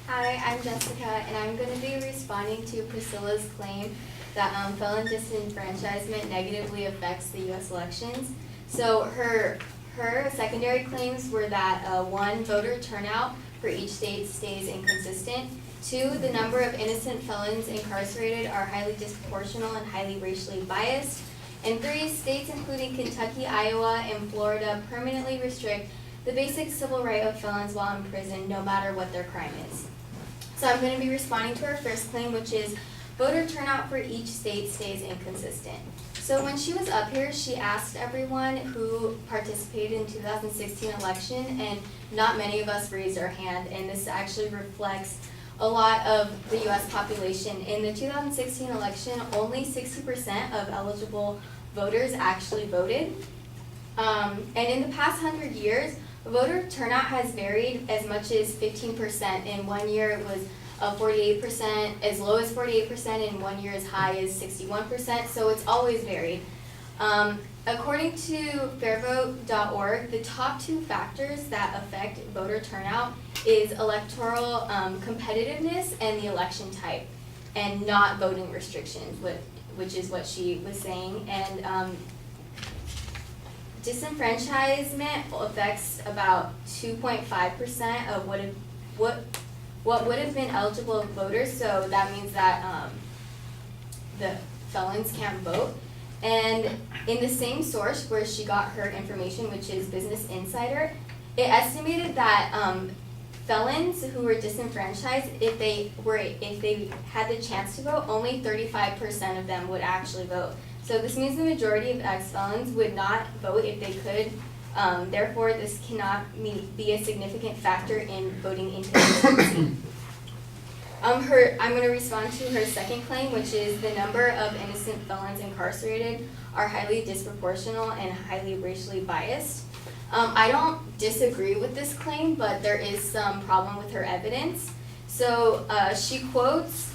Hi, I'm Jessica, and I'm going to be responding to Priscilla's claim that felon disenfranchisement negatively affects the U.S. elections. So her secondary claims were that 1, voter turnout for each state stays inconsistent. 2, the number of innocent felons incarcerated are highly disproportional and highly racially biased. And 3, states including Kentucky, Iowa, and Florida permanently restrict the basic civil right of felons while in prison, no matter what their crime is. So I'm going to be responding to her first claim, which is voter turnout for each state stays inconsistent. So when she was up here, she asked everyone who participated in 2016 election, and not many of us raised our hand, and this actually reflects a lot of the U.S. population. In the 2016 election, only 60% of eligible voters actually voted. And in the past 100 years, voter turnout has varied as much as 15%. In one year it was 48%, as low as 48%, in 1 year as high as 61%, so it's always varied. According to fairvote.org, the top 2 factors that affect voter turnout is electoral competitiveness and the election type, and not voting restrictions, which is what she was saying. And disenfranchisement affects about 2.5% of what would have been eligible voters, so that means that the felons can't vote. And in the same source where she got her information, which is Business Insider, it estimated that felons who were disenfranchised, if they had the chance to vote, only 35% of them would actually vote. So this means the majority of ex-felons would not vote if they could. Therefore, this cannot be a significant factor in voting inconsistency. I'm going to respond to her second claim, which is the number of innocent felons incarcerated are highly disproportional and highly racially biased. I don't disagree with this claim, but there is some problem with her evidence. So she quotes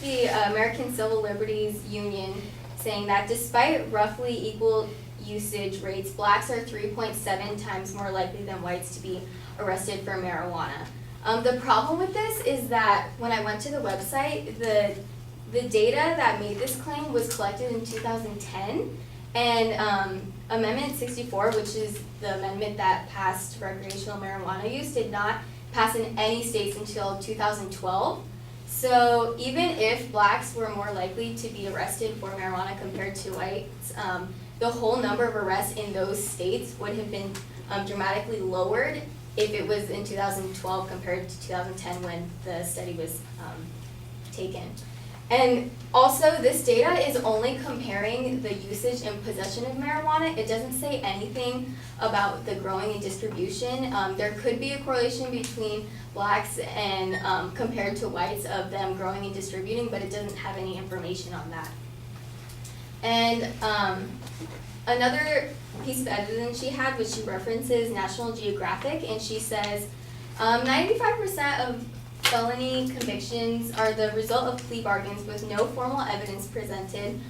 the American Civil Liberties Union saying that despite roughly equal usage rates, blacks are 3.7 times more likely than whites to be arrested for marijuana. The problem with this is that when I went to the website, the data that made this claim was collected in 2010, and Amendment 64, which is the amendment that passed recreational marijuana use, did not pass in any states until 2012. So even if blacks were more likely to be arrested for marijuana compared to whites, the whole number of arrests in those states would have been dramatically lowered if it was in 2012 compared to 2010 when the study was taken. And also, this data is only comparing the usage and possession of marijuana. It doesn't say anything about the growing and distribution. There could be a correlation between blacks and compared to whites of them growing and distributing, but it doesn't have any information on that. And another piece of evidence she had, which she references National Geographic, and she says 95% of felony convictions are the result of plea bargains with no formal evidence presented,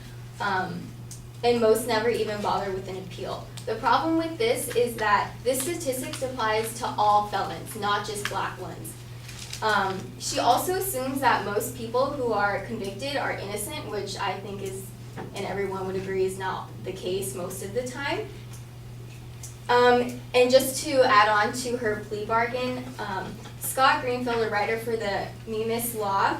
and most never even bother with an appeal. The problem with this is that this statistic applies to all felons, not just black ones. She also assumes that most people who are convicted are innocent, which I think is, and everyone would agree, is not the case most of the time. And just to add on to her plea bargain, Scott Greenfield, a writer for the Mises Law,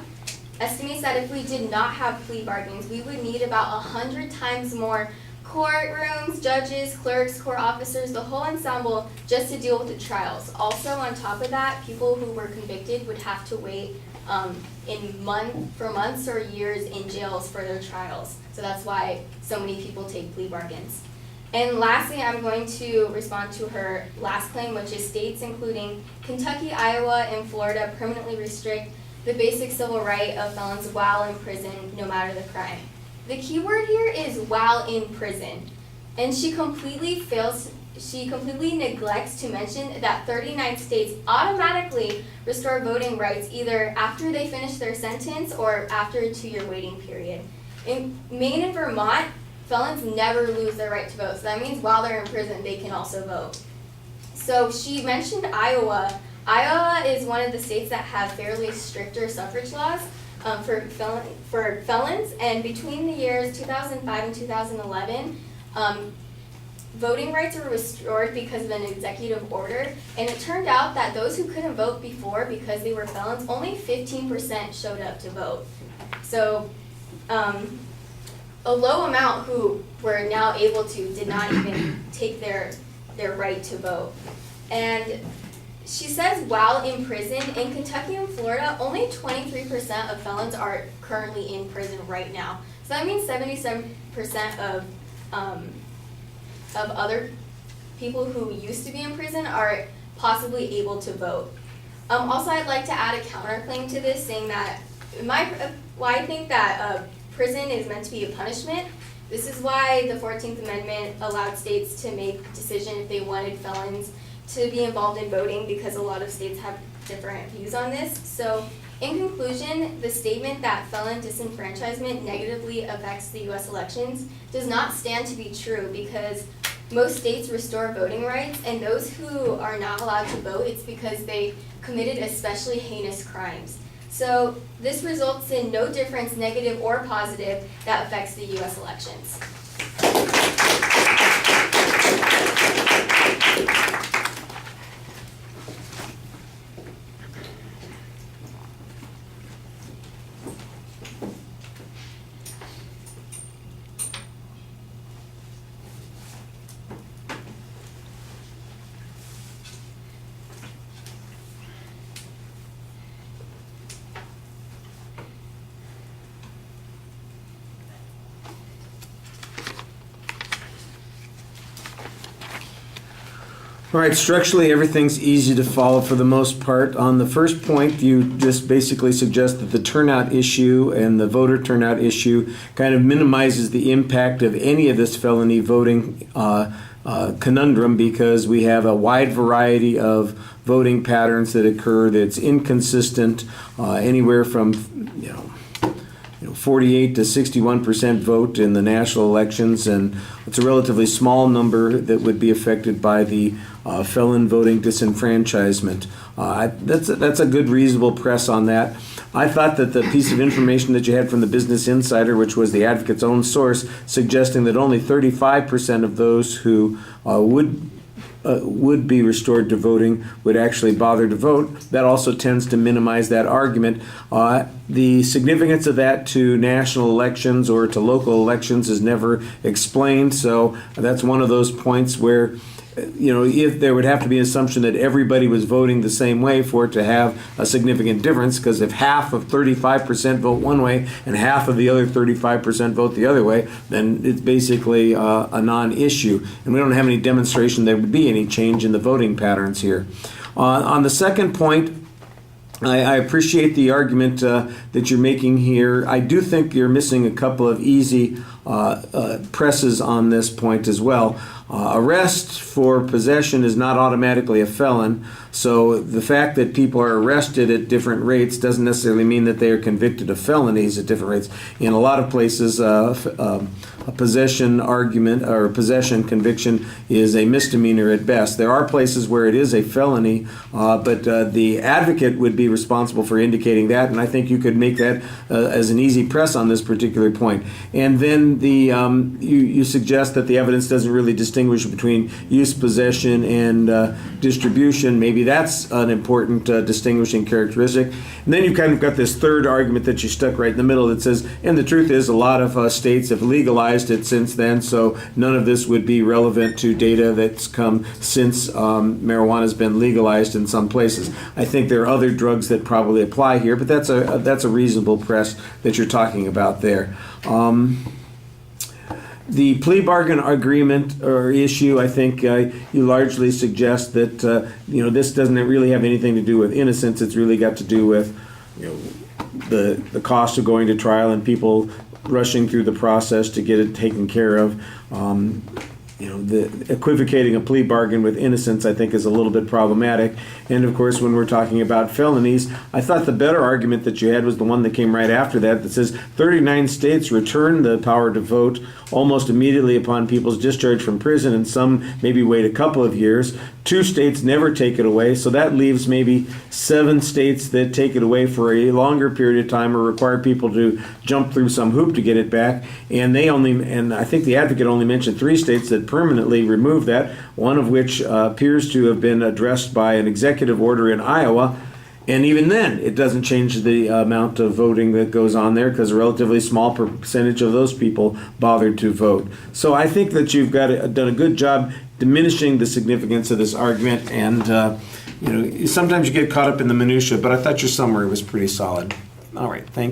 estimates that if we did not have plea bargains, we would need about 100 times more courtrooms, judges, clerks, court officers, the whole ensemble, just to deal with the trials. Also, on top of that, people who were convicted would have to wait for months or years in jails for their trials. So that's why so many people take plea bargains. And lastly, I'm going to respond to her last claim, which is states including Kentucky, Iowa, and Florida permanently restrict the basic civil right of felons while in prison, no matter the crime. The key word here is while in prison. And she completely neglects to mention that 39 states automatically restore voting rights either after they finish their sentence or after a 2-year waiting period. In Maine and Vermont, felons never lose their right to vote. So that means while they're in prison, they can also vote. So she mentioned Iowa. Iowa is one of the states that have fairly stricter suffrage laws for felons, and between the years 2005 and 2011, voting rights were restored because of an executive order, and it turned out that those who couldn't vote before because they were felons, only 15% showed up to vote. So a low amount who were now able to did not even take their right to vote. And she says while in prison, in Kentucky and Florida, only 23% of felons are currently in prison right now. So that means 77% of other people who used to be in prison are possibly able to vote. Also, I'd like to add a counterclaim to this, saying that I think that prison is meant to be a punishment. This is why the 14th Amendment allowed states to make a decision if they wanted felons to be involved in voting, because a lot of states have different views on this. So in conclusion, the statement that felon disenfranchisement negatively affects the U.S. elections does not stand to be true, because most states restore voting rights, and those who are not allowed to vote, it's because they committed especially heinous crimes. So this results in no difference, negative or positive, that affects the U.S. elections. All right, structurally everything's easy to follow for the most part. On the first point, you just basically suggest that the turnout issue and the voter turnout issue kind of minimizes the impact of any of this felony voting conundrum, because we have a wide variety of voting patterns that occur that's inconsistent, anywhere from 48 to 61% vote in the national elections, and it's a relatively small number that would be affected by the felon voting disenfranchisement. That's a good, reasonable press on that. I thought that the piece of information that you had from the Business Insider, which was the advocate's own source, suggesting that only 35% of those who would be restored to voting would actually bother to vote. That also tends to minimize that argument. The significance of that to national elections or to local elections is never explained, so that's one of those points where if there would have to be an assumption that everybody was voting the same way for it to have a significant difference, because if half of 35% vote one way and half of the other 35% vote the other way, then it's basically a non-issue. And we don't have any demonstration there would be any change in the voting patterns here. On the second point, I appreciate the argument that you're making here. I do think you're missing a couple of easy presses on this point as well. Arrest for possession is not automatically a felon, so the fact that people are arrested at different rates doesn't necessarily mean that they are convicted of felonies at different rates. In a lot of places, a possession argument or a possession conviction is a misdemeanor at best. There are places where it is a felony, but the advocate would be responsible for indicating that, and I think you could make that as an easy press on this particular point. And then you suggest that the evidence doesn't really distinguish between use, possession, and distribution. Maybe that's an important distinguishing characteristic. And then you've kind of got this third argument that you stuck right in the middle that says, and the truth is a lot of states have legalized it since then, so none of this would be relevant to data that's come since marijuana has been legalized in some places. I think there are other drugs that probably apply here, but that's a reasonable press that you're talking about there. The plea bargain agreement or issue, I think you largely suggest that this doesn't really have anything to do with innocence. It's really got to do with the cost of going to trial and people rushing through the process to get it taken care of. the equivocating a plea bargain with innocence, I think, is a little bit problematic. And of course, when we're talking about felonies, I thought the better argument that you had was the one that came right after that says 39 states return the power to vote almost immediately upon people's discharge from prison, and some maybe wait a couple of years. 2 states never take it away, so that leaves maybe 7 states that take it away for a longer period of time or require people to jump through some hoop to get it back. And I think the advocate only mentioned 3 states that permanently remove that, one of which appears to have been addressed by an executive order in Iowa. And even then, it doesn't change the amount of voting that goes on there because a relatively small percentage of those people bothered to vote. So I think that you've done a good job diminishing the significance of this argument. And, sometimes you get caught up in the minutia, but I thought your summary was pretty solid. All right, thank you.